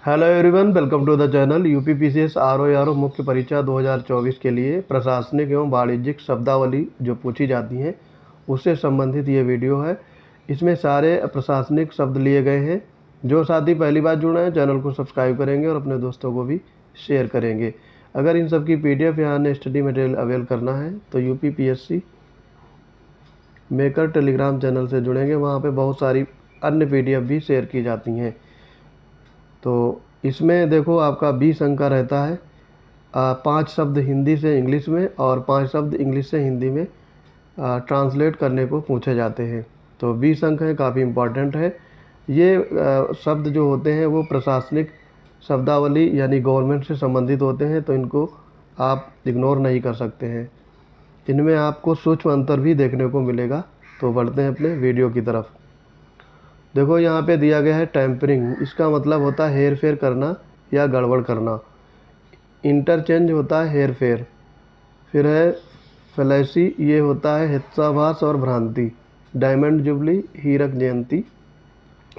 Hello everyone, welcome to the channel. UPPCS RO मुख्य परीक्षा 2024 के लिए प्रशासनिक एवं वाणिज्यिक शब्दावली जो पूछी जाती हैं उससे संबंधित ये वीडियो है। इसमें सारे प्रशासनिक शब्द लिए गए हैं। जो साथी पहली बार जुड़े हैं चैनल को सब्सक्राइब करेंगे और अपने दोस्तों को भी शेयर करेंगे। अगर इन सब की PDF या अन्य स्टडी मटेरियल अवेल करना है तो यूपीपीएससी मेकर टेलीग्राम चैनल से जुड़ेंगे। वहाँ पर बहुत सारी अन्य PDF भी शेयर की जाती हैं। तो इसमें देखो आपका 20 अंक का रहता है। 5 शब्द हिंदी से इंग्लिश में और 5 शब्द इंग्लिश से हिंदी में ट्रांसलेट करने को पूछे जाते हैं। तो 20 अंक है, काफ़ी इम्पॉर्टेंट है। ये शब्द जो होते हैं वो प्रशासनिक शब्दावली यानी गवर्नमेंट से संबंधित होते हैं, तो इनको आप इग्नोर नहीं कर सकते हैं। इनमें आपको सूक्ष्म अंतर भी देखने को मिलेगा। तो बढ़ते हैं अपने वीडियो की तरफ। देखो यहाँ पे दिया गया है टेम्परिंग। इसका मतलब होता है हेर फेर करना या गड़बड़ करना। इंटरचेंज होता है हेर फेर। फिर है फैलेसी, ये होता है हिस्साभास और भ्रांति। डायमंड जुबली, हीरक जयंती।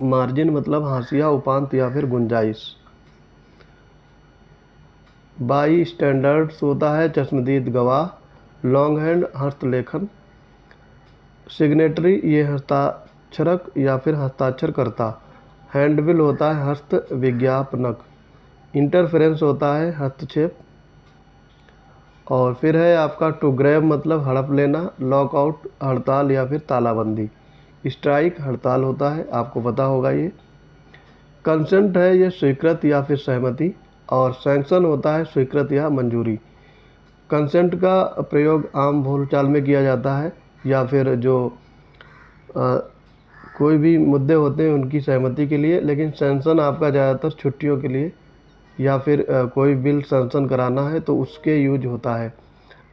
मार्जिन मतलब हाशिया, उपांत या फिर गुंजाइश। बाई स्टैंडर्ड्स होता है चश्मदीद गवाह। Long hand हस्तलेखन। सिग्नेटरी, ये हस्ताक्षरक या फिर हस्ताक्षर करता। हैंडबिल होता है हस्त विज्ञापनक। इंटरफेरेंस होता है हस्तक्षेप। और फिर है आपका टू ग्रैब मतलब हड़प लेना। लॉकआउट हड़ताल या फिर तालाबंदी। स्ट्राइक हड़ताल होता है, आपको पता होगा ये। कंसेंट है ये स्वीकृत या फिर सहमति। और सैंक्शन होता है स्वीकृत या मंजूरी। कंसेंट का प्रयोग आम बोलचाल में किया जाता है या फिर जो कोई भी मुद्दे होते हैं उनकी सहमति के लिए। लेकिन सैंक्शन आपका ज़्यादातर छुट्टियों के लिए या फिर कोई बिल सैंक्शन कराना है तो उसके यूज होता है।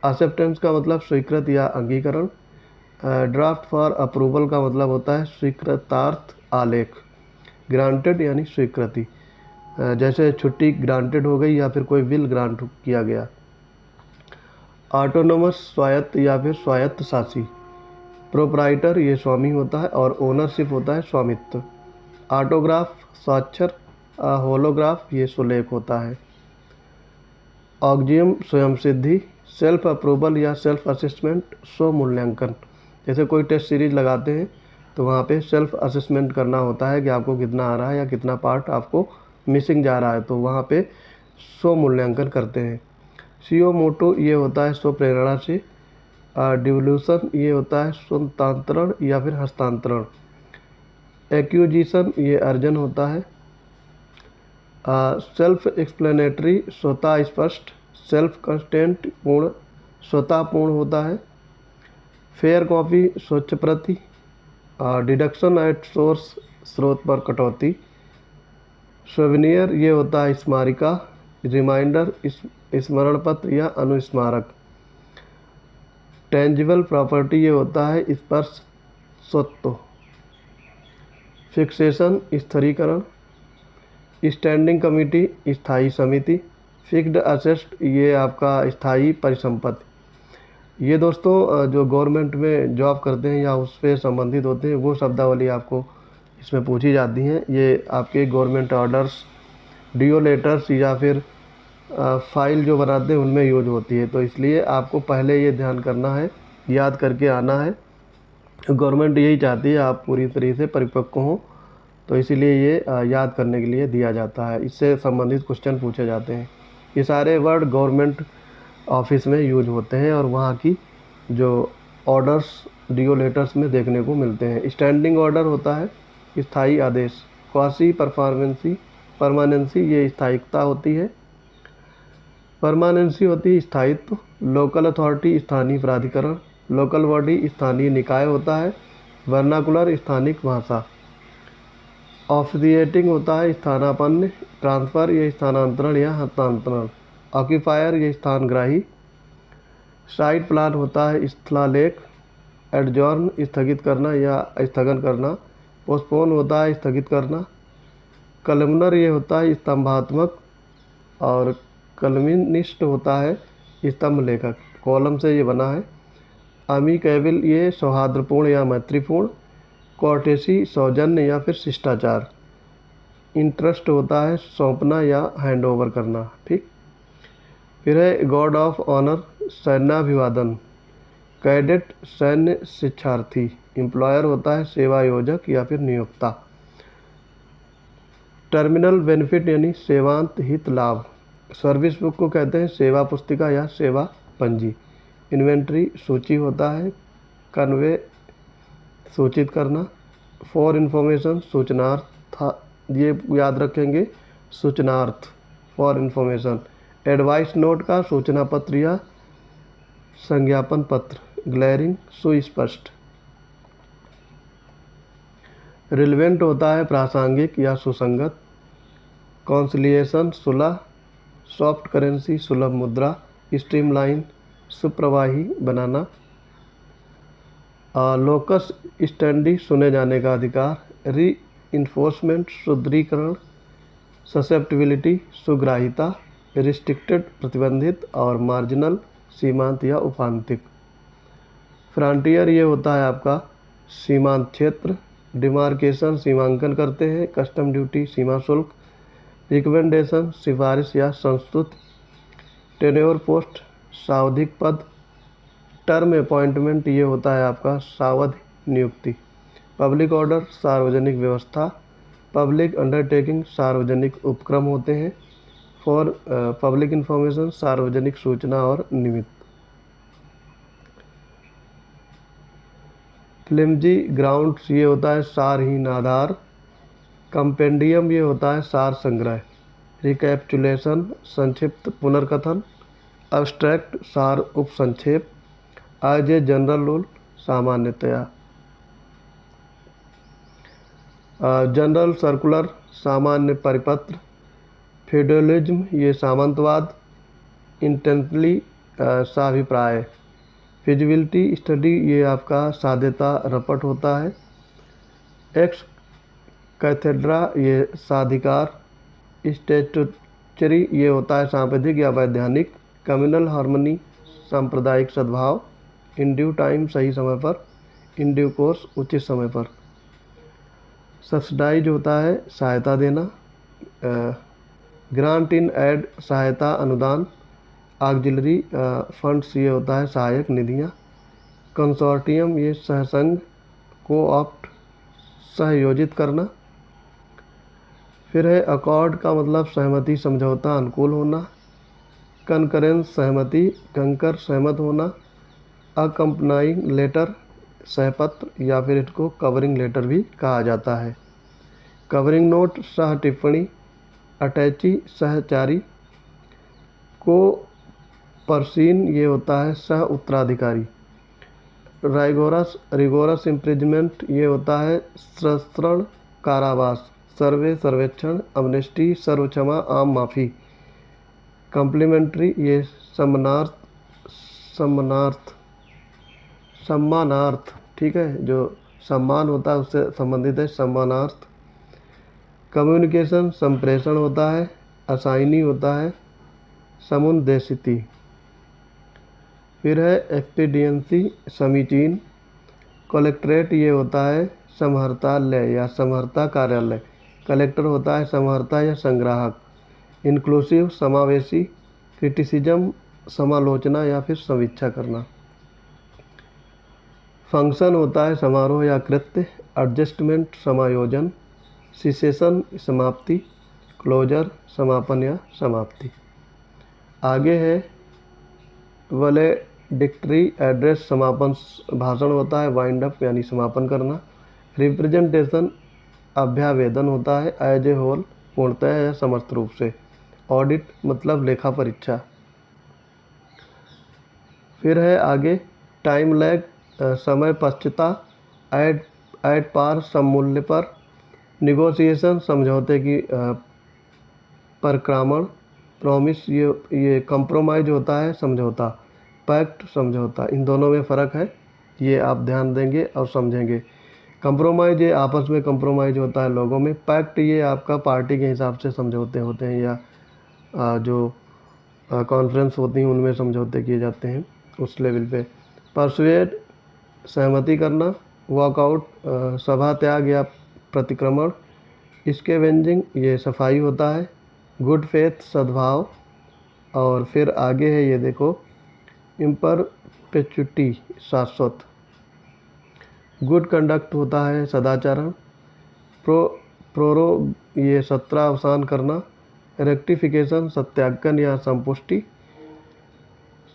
एक्सेप्टेंस का मतलब स्वीकृत या अंगीकरण। ड्राफ्ट फॉर अप्रूवल का मतलब होता है स्वीकृतार्थ आलेख। ग्रांटेड यानी स्वीकृति, जैसे छुट्टी ग्रांटेड हो गई या फिर कोई बिल ग्रांट किया गया। ऑटोनोमस स्वायत्त या फिर स्वायत्त शासी। प्रोप्राइटर ये स्वामी होता है और ओनरशिप होता है स्वामित्व। ऑटोग्राफ स्वाक्षर। होलोग्राफ ये सुलेख होता है। ऑक्जियम स्वयं सिद्धि। सेल्फ अप्रूवल या सेल्फ असेसमेंट स्व मूल्यांकन। जैसे कोई टेस्ट सीरीज लगाते हैं तो वहाँ पे सेल्फ असेसमेंट करना होता है कि आपको कितना आ रहा है या कितना पार्ट आपको मिसिंग जा रहा है, तो वहाँ पे स्व मूल्यांकन करते हैं। सीओ मोटो ये होता है स्व प्रेरणा से। डिवोल्यूशन ये होता है स्वतंत्रण या फिर हस्तांतरण। एक्यूजिशन ये अर्जन होता है। सेल्फ एक्सप्लेनेटरी स्वतः स्पष्ट। सेल्फ कंस्टेंट पूर्ण स्वतः पूर्ण होता है। फेयर कॉपी स्वच्छ प्रति। डिडक्शन एट सोर्स स्रोत पर कटौती। सोवेनियर ये होता है स्मारिका। रिमाइंडर स्मरण पत्र या अनुस्मारक। टेंजिबल प्रॉपर्टी ये होता है स्पर्श स्वत्व। फिक्सेशन स्थिरीकरण। स्टैंडिंग कमेटी स्थायी समिति। फिक्स्ड असेस्ट ये आपका स्थायी परिसंपत्ति। ये दोस्तों जो गवर्नमेंट में जॉब करते हैं या उससे संबंधित होते हैं वो शब्दावली आपको इसमें पूछी जाती हैं। ये आपके गवर्नमेंट ऑर्डर्स, डीओ लेटर्स या फिर फाइल जो बनाते हैं उनमें यूज होती है। तो इसलिए आपको पहले ये ध्यान करना है, याद करके आना है। गवर्नमेंट यही चाहती है आप पूरी तरीके से परिपक्व हों, तो इसीलिए ये याद करने के लिए दिया जाता है। इससे संबंधित क्वेश्चन पूछे जाते हैं। ये सारे वर्ड गवर्नमेंट ऑफिस में यूज होते हैं और वहाँ की जो ऑर्डर्स डीओ लेटर्स में देखने को मिलते हैं। स्टैंडिंग ऑर्डर होता है स्थायी आदेश। क्वासी परमानेंसी ये स्थायिकता होती है। परमानेंसी होती है स्थायित्व। लोकल अथॉरिटी स्थानीय प्राधिकरण। लोकल बॉडी स्थानीय निकाय होता है। वर्नाकुलर स्थानिक भाषा। ऑफिशिएटिंग होता है स्थानापन्न। ट्रांसफ़र ये स्थानांतरण या हस्तांतरण। ऑक्यूपायर ये स्थानग्राही। साइट प्लान होता है स्थलालेख। एडजॉर्न स्थगित करना या स्थगन करना। पोस्टपोन होता है स्थगित करना। कलमनर ये होता है स्तंभात्मक। और कलमिनिस्ट होता है स्तंभ लेखक। कॉलम से ये बना है। अमिकेबल ये सौहार्दपूर्ण या मैत्रीपूर्ण। कॉर्टेसी सौजन्य या फिर शिष्टाचार। इंटरेस्ट होता है सौंपना या हैंड ओवर करना, ठीक। फिर है गॉड ऑफ ऑनर, सैन्याभिवादन। कैडेट सैन्य शिक्षार्थी। एम्प्लॉयर होता है सेवा योजक या फिर नियोक्ता। टर्मिनल बेनिफिट यानी सेवांत हित लाभ। सर्विस बुक को कहते हैं सेवा पुस्तिका या सेवा पंजी। इन्वेंट्री सूची होता है। कन्वे सूचित करना। फॉर इन्फॉर्मेशन सूचनार्थ, ये याद रखेंगे, सूचनार्थ फॉर इन्फॉर्मेशन। एडवाइस नोट का सूचना पत्र या संज्ञापन पत्र। ग्लेरिंग सुस्पष्ट। रिलेवेंट होता है प्रासंगिक या सुसंगत। कॉन्सिलिएशन सुलह। सॉफ्ट करेंसी सुलभ मुद्रा। स्ट्रीमलाइन सुप्रवाही बनाना। लोकस स्टैंडी सुने जाने का अधिकार। री इन्फोर्समेंट सुदृढ़ीकरण। ससेप्टिबिलिटी सुग्राहिता। रिस्ट्रिक्टेड प्रतिबंधित और मार्जिनल सीमांत या उपांतिक। फ्रंटियर ये होता है आपका सीमांत क्षेत्र। डिमार्केशन सीमांकन करते हैं। कस्टम ड्यूटी सीमा शुल्क। रिकमेंडेशन सिफारिश या संस्तुति। टेन्योर पोस्ट सावधिक पद। टर्म अपॉइंटमेंट ये होता है आपका सावधि नियुक्ति। पब्लिक ऑर्डर सार्वजनिक व्यवस्था। पब्लिक अंडरटेकिंग सार्वजनिक उपक्रम होते हैं। फॉर पब्लिक इंफॉर्मेशन सार्वजनिक सूचना और निमित्त। फ्लिमजी ग्राउंड्स ये होता है सारहीन आधार। कंपेंडियम ये होता है सार संग्रह। रिकैप्चुलेशन संक्षिप्त पुनर्कथन। अब्स्ट्रैक्ट सार उपसंक्षेप। एज ए जनरल रूल सामान्यतया। जनरल सर्कुलर सामान्य परिपत्र। फ्यूडलिज्म ये सामंतवाद। इंटेंटली साभिप्राय। फिजिबिलिटी स्टडी ये आपका साध्यता रपट होता है। एक्स कैथेड्रा ये साधिकार। स्टैट्यूटरी ये होता है सांविधिक या वैधानिक। कम्युनल हार्मनी सांप्रदायिक सद्भाव। इन ड्यू टाइम सही समय पर। इन ड्यू कोर्स उचित समय पर। सब्सिडाइज होता है सहायता देना। ग्रांट इन एड सहायता अनुदान। ऑक्सिलरी फंड्स ये होता है सहायक निधियाँ। कंसोर्टियम ये सहसंग को-ऑप्ट सहयोजित करना। फिर है अकॉर्ड का मतलब सहमति समझौता अनुकूल होना। कंकरेंस सहमति कंकर सहमत होना। अकम्पनाइंग लेटर सहपत्र या फिर इसको कवरिंग लेटर भी कहा जाता है। कवरिंग नोट सह टिप्पणी। अटैची सहचारी। को परसीन ये होता है सह उत्तराधिकारी। रिगोरस इम्प्रिजमेंट ये होता है सश्रम कारावास। सर्वे सर्वेक्षण। अमनेस्टी सर्व क्षमा आम माफ़ी। कम्प्लीमेंट्री ये सम्मानार्थ, ठीक है, जो सम्मान होता है उससे संबंधित है सम्मानार्थ। कम्युनिकेशन संप्रेषण होता है। असाइनी होता है समुद्देशिती। फिर है एक्सपीडियंसी समीचीन। कलेक्ट्रेट ये होता है समहर्तालय या समहर्ता कार्यालय। कलेक्टर होता है समहर्ता या संग्राहक। इंक्लूसिव समावेशी। क्रिटिसिज्म समालोचना या फिर समीक्षा करना। फंक्शन होता है समारोह या कृत्य। एडजस्टमेंट समायोजन। सिसेशन समाप्ति। क्लोजर समापन या समाप्ति। आगे है वैलेडिक्टरी एड्रेस समापन भाषण होता है। वाइंड अप यानी समापन करना। रिप्रेजेंटेशन अभ्यावेदन होता है। एज ए होल पूर्णतः या समस्त रूप से। ऑडिट मतलब लेखा परीक्षा। फिर है आगे टाइम लैग समय पश्चता। एड पार सममूल्य पर। निगोशिएशन समझौते की परक्रामण। प्रॉमिस ये कंप्रोमाइज होता है समझौता। पैक्ट समझौता। इन दोनों में फ़र्क है, ये आप ध्यान देंगे और समझेंगे। कंप्रोमाइज ये आपस में कंप्रोमाइज होता है लोगों में। पैक्ट ये आपका पार्टी के हिसाब से समझौते होते हैं या जो कॉन्फ्रेंस होती हैं उनमें समझौते किए जाते हैं उस लेवल पे। परसुएड सहमति करना। वॉकआउट सभा त्याग या प्रतिक्रमण। स्कैवेंजिंग ये सफाई होता है। गुड फेथ सद्भाव। और फिर आगे है ये देखो इम्परपेचुटी शाश्वत। गुड कंडक्ट होता है सदाचरण। प्रोरोग ये सत्रावसान करना। रेक्टिफिकेशन सत्याग्न या संपुष्टि।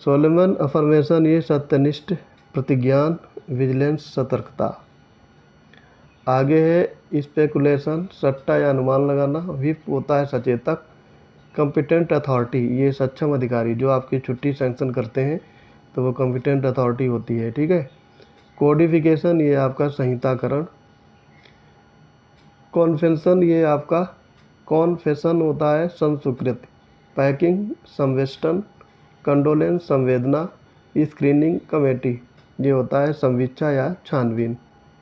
सोलेमन अफर्मेशन ये सत्यनिष्ठ प्रतिज्ञान विजिलेंस सतर्कता। आगे है स्पेकुलेशन सट्टा या अनुमान लगाना। विप होता है सचेतक। कॉम्पिटेंट अथॉरिटी ये सक्षम अधिकारी जो आपकी छुट्टी सैंक्शन करते हैं तो वो कॉम्पिटेंट अथॉरिटी होती है, ठीक है। कोडिफिकेशन ये आपका संहिताकरण। कॉन्फेशन ये आपका कॉन्फेशन होता है संस्वीकृति। पैकिंग संवेष्टन। कंडोलेंस संवेदना। स्क्रीनिंग कमेटी ये होता है संवीक्षा या छानबीन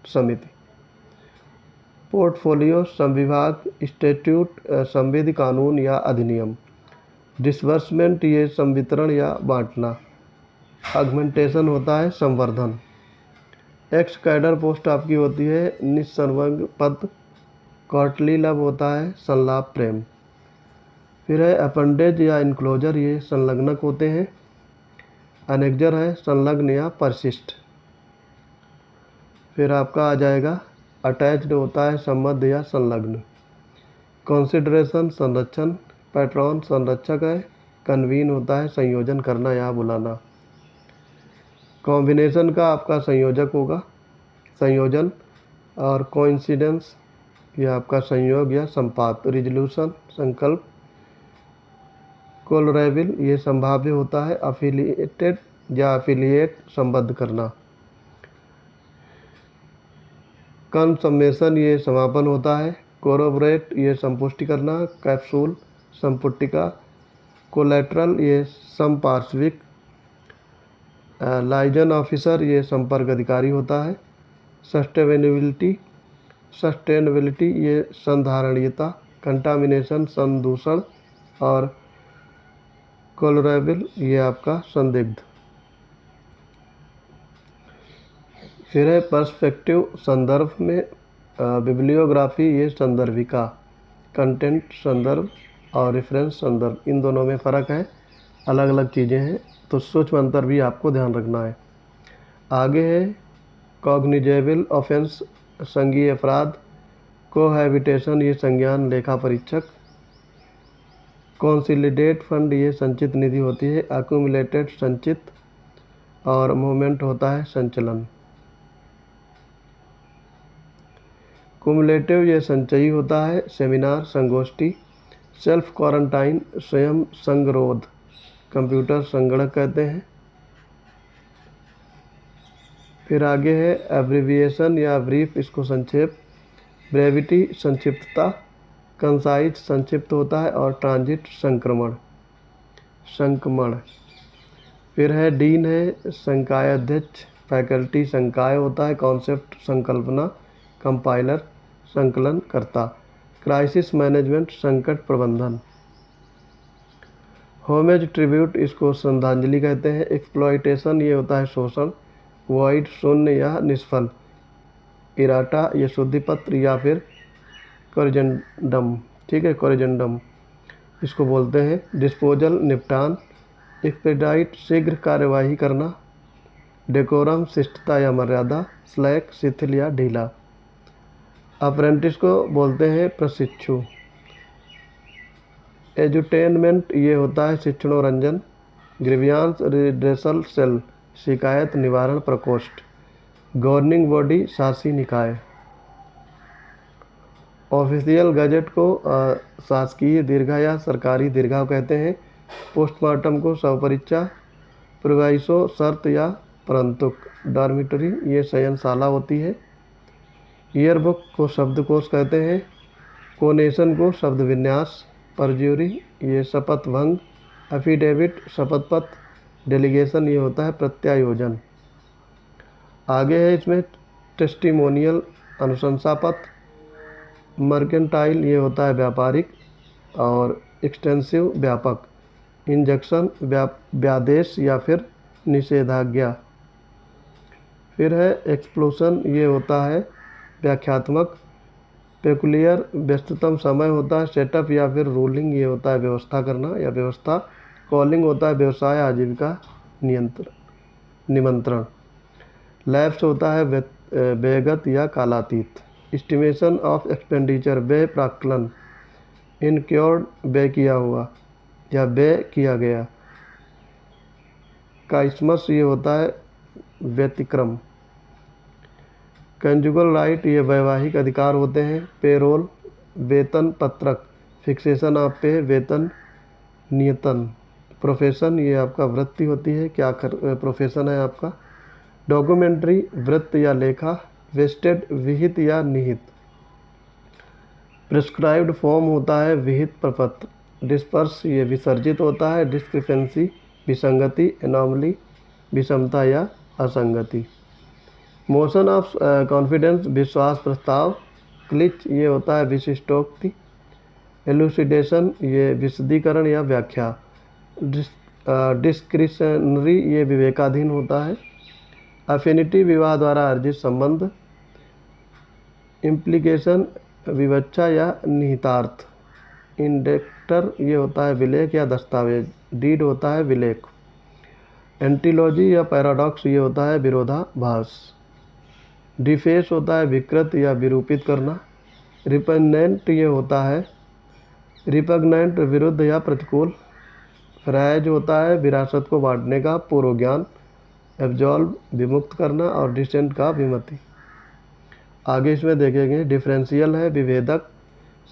समिति। पोर्टफोलियो संविभाग। स्टैट्यूट संविधि कानून या अधिनियम। डिसबर्समेंट ये संवितरण या बांटना। ऑगमेंटेशन होता है संवर्धन। एक्स कैडर पोस्ट आपकी होती है निसंवर्ग पद। कॉर्टली लव होता है संलाप प्रेम। फिर है अपेंडेज या इनक्लोजर ये संलग्नक होते हैं। अनेक्जर है संलग्न या परिशिष्ट। फिर आपका आ जाएगा अटैच्ड होता है संबद्ध या संलग्न। कंसिडरेशन संरक्षण। पैट्रॉन संरक्षक है। कन्वीन होता है संयोजन करना या बुलाना। कॉम्बिनेशन का आपका संयोजक होगा संयोजन। और कोइंसिडेंस ये आपका संयोग या संपात। रिजोल्यूशन संकल्प। कोलरेबल ये संभाव्य होता है। अफिलिएटेड या अफिलिएट संबद्ध करना। कंसमेशन ये समापन होता है। कोरोबरेट ये संपुष्टि करना। कैप्सूल संपुटिका। कोलेट्रल ये संपार्श्विक। लाइजन ऑफिसर ये संपर्क अधिकारी होता है। सस्टेनेबिलिटी ये संधारणीयता। कंटामिनेशन संदूषण। और कोलरेबल ये आपका संदिग्ध। फिर है पर्सपेक्टिव संदर्भ में। बिब्लियोग्राफी ये संदर्भिका। कंटेंट संदर्भ और रेफरेंस संदर्भ इन दोनों में फ़र्क है, अलग अलग चीज़ें हैं, तो सूक्ष्म अंतर भी आपको ध्यान रखना है। आगे है कॉग्निजेबल ऑफेंस संज्ञेय अपराध। कोहैबिटेशन ये संज्ञान लेखा परीक्षक। कॉन्सिलिडेट फंड ये संचित निधि होती है। अक्यूमुलेटेड संचित। और मूवमेंट होता है संचलन। कुमुलेटिव ये संचयी होता है। सेमिनार संगोष्ठी। सेल्फ क्वारंटाइन स्वयं संगरोध कंप्यूटर संगणक कहते हैं। फिर आगे है एब्रिविएशन या ब्रीफ इसको संक्षेप। ब्रेविटी संक्षिप्तता। कंसाइज संक्षिप्त होता है। और ट्रांजिट संक्रमण। फिर है डीन है संकाय अध्यक्ष। फैकल्टी संकाय होता है। कॉन्सेप्ट संकल्पना। कंपाइलर संकलन करता। क्राइसिस मैनेजमेंट संकट प्रबंधन। होमेज ट्रिब्यूट इसको श्रद्धांजलि कहते हैं। एक्सप्लॉइटेशन ये होता है शोषण। वॉइड शून्य या निष्फल। इराटा ये शुद्धि पत्र या फिर कोरिजेंडम, ठीक है, कोरिजेंडम इसको बोलते हैं। डिस्पोजल निपटान। एक्सपेडाइट शीघ्र कार्यवाही करना। डेकोरम शिष्टता या मर्यादा। स्लैक शिथिल या ढीला। अप्रेंटिस को बोलते हैं प्रशिक्षु। एजुटेनमेंट ये होता है शिक्षणोरंजन। ग्रीवियांस रिड्रेसल सेल शिकायत निवारण प्रकोष्ठ। गवर्निंग बॉडी शासी निकाय। ऑफिशियल गजट को शासकीय दीर्घा या सरकारी दीर्घा कहते हैं। पोस्टमार्टम को शवपरीक्षा। प्रिवाइसो शर्त या परंतुक। डॉर्मिटरी ये शयनशाला होती है। ईयरबुक को शब्दकोश कहते हैं। कोनेशन को शब्द विन्यास। परज्यूरी ये शपथ भंग। एफिडेविट शपथ पत्र। डेलीगेशन ये होता है प्रत्यायोजन। आगे है इसमें टेस्टिमोनियल अनुशंसा पत्र। मर्केंटाइल ये होता है व्यापारिक। और एक्सटेंसिव व्यापक। इंजक्शन व्यादेश या फिर निषेधाज्ञा। फिर है एक्सप्लोशन ये होता है व्याख्यात्मक। पेकुलियर व्यस्ततम समय होता है। सेटअप या फिर रूलिंग ये होता है व्यवस्था करना या व्यवस्था। कॉलिंग होता है व्यवसाय आजीविका निमंत्रण। लैप्स होता है व्यगत या कालातीत। एस्टिमेशन ऑफ एक्सपेंडिचर व्यय प्राक्कलन। इनक्योर्ड व्यय किया हुआ या व्यय किया गया। काइसमस ये होता है व्यतिक्रम। कंजुगल राइट ये वैवाहिक अधिकार होते हैं। पेरोल वेतन पत्रक। फिक्सेशन ऑफ पे वेतन नियतन। प्रोफेशन ये आपका वृत्ति होती है, क्या प्रोफेशन है आपका। डॉक्यूमेंट्री वृत्त या लेखा। वेस्टेड विहित या निहित। प्रिस्क्राइब्ड फॉर्म होता है विहित प्रपत्र। डिस्पर्स ये विसर्जित होता है। डिस्क्रिपेंसी विसंगति। एनॉमली विषमता या असंगति। मोशन ऑफ कॉन्फिडेंस विश्वास प्रस्ताव। क्लिच ये होता है विशिष्टोक्ति। एलुसिडेशन ये विशदीकरण या व्याख्या। डिस्क्रिशनरी ये विवेकाधीन होता है। अफिनिटी विवाह द्वारा अर्जित संबंध। इम्प्लीकेशन विवक्षा या निहितार्थ। इंडेक्टर ये होता है विलेख या दस्तावेज। डीड होता है विलेख। एंटीलॉजी या पैराडॉक्स ये होता है विरोधाभास। डिफेस होता है विकृत या विरूपित करना। रिपग्नेंट ये होता है रिपग्नेंट विरुद्ध या प्रतिकूल। फ्राइज होता है विरासत को बांटने का पूर्व ज्ञान। एब्जॉल्व विमुक्त करना और डिसेंट का विमति। आगे इसमें देखेंगे डिफरेंशियल है विभेदक।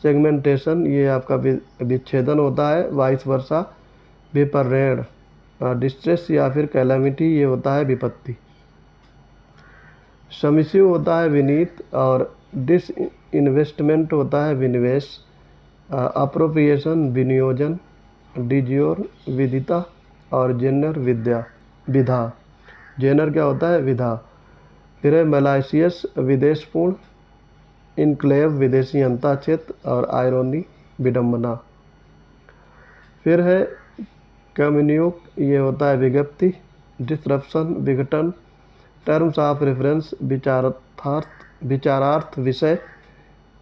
सेगमेंटेशन ये आपका विच्छेदन होता है। Vice versa विपर्यण। डिस्ट्रेस या फिर कैलामिटी ये होता है विपत्ति। सबमिसिव होता है विनीत और डिस इन्वेस्टमेंट होता है विनिवेश। अप्रोप्रिएशन विनियोजन। डिज्योर विदिता और जेनर विधा। जेनर क्या होता है विधा। फिर है मेलाइसियस विदेशपूर्ण। इनक्लेव विदेशी अंतःक्षेत्र और आयरोनी विडंबना। फिर है कम्युनिक ये होता है विज्ञप्ति। डिसरप्शन विघटन। टर्म्स ऑफ रेफरेंस विचारार्थ विषय।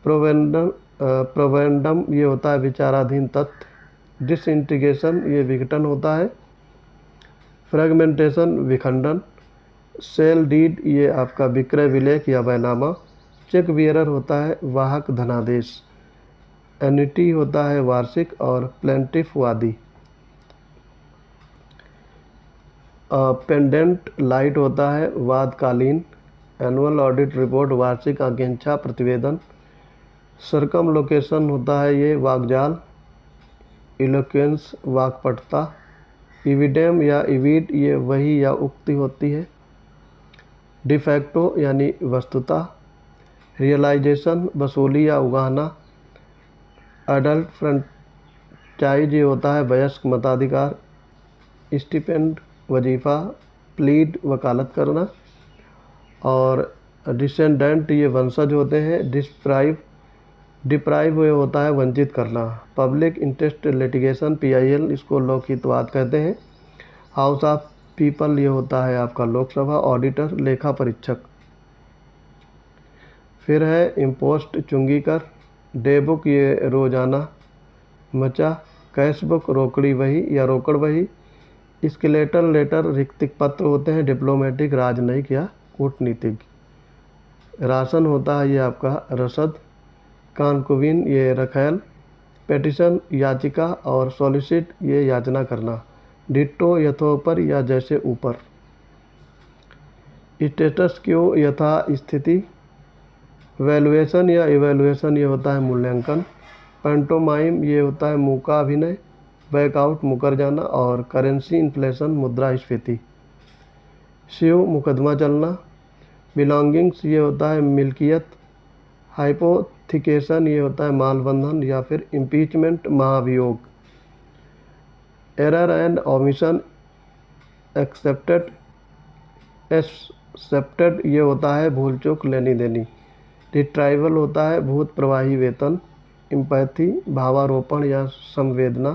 प्रोवेंडम ये होता है विचाराधीन तथ्य। डिसइंटीग्रेशन ये विघटन होता है। फ्रेगमेंटेशन विखंडन। सेल डीड ये आपका विक्रय विलेख या बैनामा। चेक बियरर होता है वाहक धनादेश। एन्युटी होता है वार्षिक और प्लेंटिफ वादी। पेंडेंट लाइट होता है वादकालीन। एनुअल ऑडिट रिपोर्ट वार्षिक आकांक्षा प्रतिवेदन। सरकम लोकेशन होता है ये वाकजाल। इलोक्वेंस वाकपटुता। इविडेम या इविड ये वही या उक्ति होती है। डिफैक्टो यानी वस्तुता। रियलाइजेशन वसूली या उगाहना। अडल्ट फ्रेंचाइज ये होता है वयस्क मताधिकार। स्टिपेंड वजीफ़ा। प्लीड वकालत करना। और डिसेंडेंट ये वंशज होते हैं। डिप्राइव ये होता है वंचित करना। पब्लिक इंटरेस्ट लिटिगेशन PIL इसको लोकहितवाद कहते हैं। हाउस ऑफ पीपल ये होता है आपका लोकसभा। ऑडिटर लेखा परीक्षक। फिर है इम्पोस्ट चुंगी कर। डे बुक ये रोजाना मचा। कैश बुक रोकड़ी वही या रोकड़ वही। स्केलेटल लेटर रिक्तिक पत्र होते हैं। डिप्लोमेटिक राजनयिक या कूटनीतिक। राशन होता है ये आपका रसद। कॉन्कुबिन ये रखैल। पेटिशन याचिका और सॉलिसिट ये याचना करना। डिट्टो यथोपर या जैसे ऊपर। स्टेटस क्यो यथा स्थिति। वैल्यूएशन या इवैल्यूएशन ये होता है मूल्यांकन। पैंटोमाइम ये होता है मुँह का अभिनय। बैकआउट मुकर जाना। और करेंसी इन्फ्लेशन मुद्रास्फीति। शिव मुकदमा चलना। बिलोंगिंग्स ये होता है मिल्कियत। हाइपोथिकेशन ये होता है मालबंधन या फिर इम्पीचमेंट महाभियोग। एरर एंड ओमिशन एक्सेप्टेड ये होता है भूल चूक लेनी देनी। रिट्राइवल होता है भूत प्रवाही वेतन। एम्पैथी भावारोपण या संवेदना।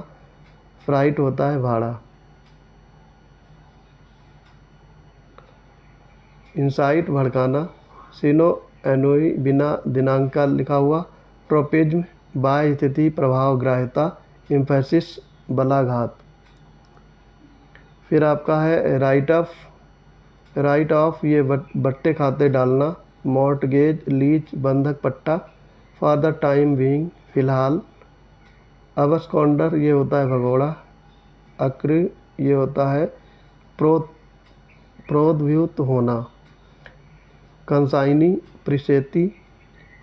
फ्राइट होता है भाड़ा। इंसाइट भड़काना। सिनो एनोई बिना दिनांक का लिखा हुआ। ट्रोपिज्म, बाह्य स्थिति, प्रभाव, ग्राह्यता, एम्फेसिस, बलाघात। फिर आपका है राइट ऑफ, ये बट्टे खाते डालना, मॉर्टगेज, लीज, बंधक पट्टा, फॉर द टाइम बीइंग, फिलहाल। अबसकॉन्डर, ये होता है भगोड़ा। अक्र, ये होता है प्रोद्भूत होना। कंसाइनी, प्रिसेती,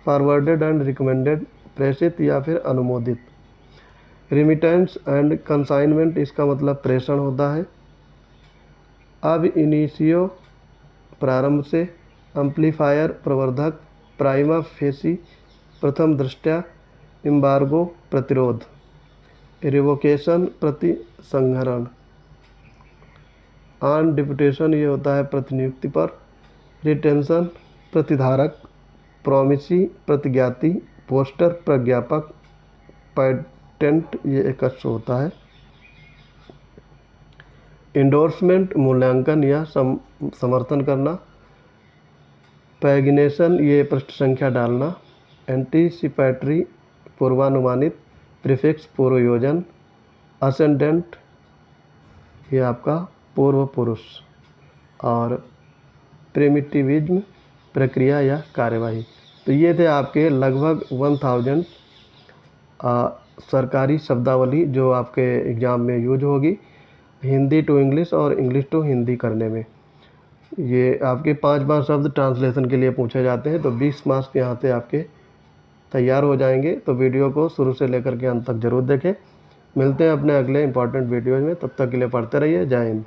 फॉरवर्डेड एंड रिकमेंडेड, प्रेषित या फिर अनुमोदित। रिमिटेंस एंड कंसाइनमेंट, इसका मतलब प्रेषण होता है। अब इनिशियो, प्रारंभ से। एम्पलीफायर, प्रवर्धक। प्राइमा फेसी, प्रथम दृष्टया। एम्बार्गो, प्रतिरोध। रिवोकेशन, प्रतिसंहरण। ऑन डिप्यूटेशन, ये होता है प्रतिनियुक्ति पर। रिटेंशन, प्रतिधारक। प्रोमिसी, प्रतिज्ञाति। पोस्टर, प्रज्ञापक। पेटेंट, ये एक होता है। इंडोर्समेंट, मूल्यांकन या समर्थन करना। पैगिनेशन, ये पृष्ठ संख्या डालना। एंटीसिपेटरी, पूर्वानुमानित। प्रीफिक्स, पूर्वयोजन। असेंडेंट, ये आपका पूर्व पुरुष। और प्रिमिटिविज्म, प्रक्रिया या कार्यवाही। तो ये थे आपके लगभग 1000 सरकारी शब्दावली जो आपके एग्ज़ाम में यूज होगी हिंदी टू इंग्लिश और इंग्लिश टू हिंदी करने में। ये आपके 5 शब्द ट्रांसलेशन के लिए पूछे जाते हैं, तो 20 मार्क्स यहाँ से आपके तैयार हो जाएंगे। तो वीडियो को शुरू से लेकर के अंत तक ज़रूर देखें। मिलते हैं अपने अगले इंपॉर्टेंट वीडियो में, तब तक के लिए पढ़ते रहिए। जय हिंद।